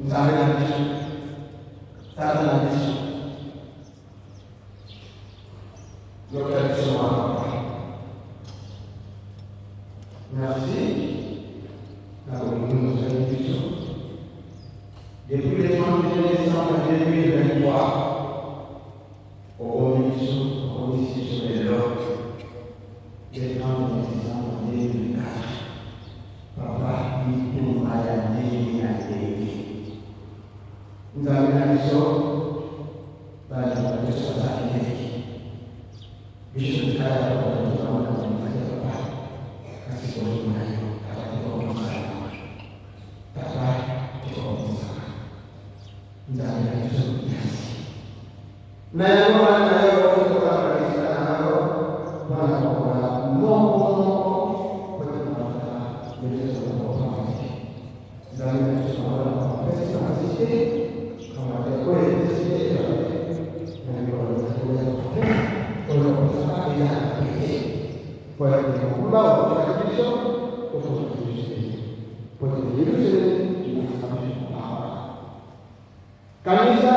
Mzame na Yesu, tata na Yesu, yote alisoma hapa. Nafsi na ulimwengu zaidi hicho. Depuis les temps de naissance de 2023, au Yesu, au Yesu sur les locks, les temps de naissance de 2004, Papa, il nous a donné la vérité. Nous avons la mission, la mission de la vérité. Mission de la vérité, nous avons la mission de la vérité. Kasi kwa hiyo nayo, kama kwa mfano. Papa, kwa mfano. Nzame na Yesu kiasi. Na yao wanayo kutoka kanisa nao wanakuwa Mungu kwa sababu Yesu anapokuja. Nzame na Yesu anapokuja pesa mazidi kama kwa kweli sisi na ndio wanakuja kwa sababu ya pekee. Kwa hiyo kwa kanisa kwa kanisa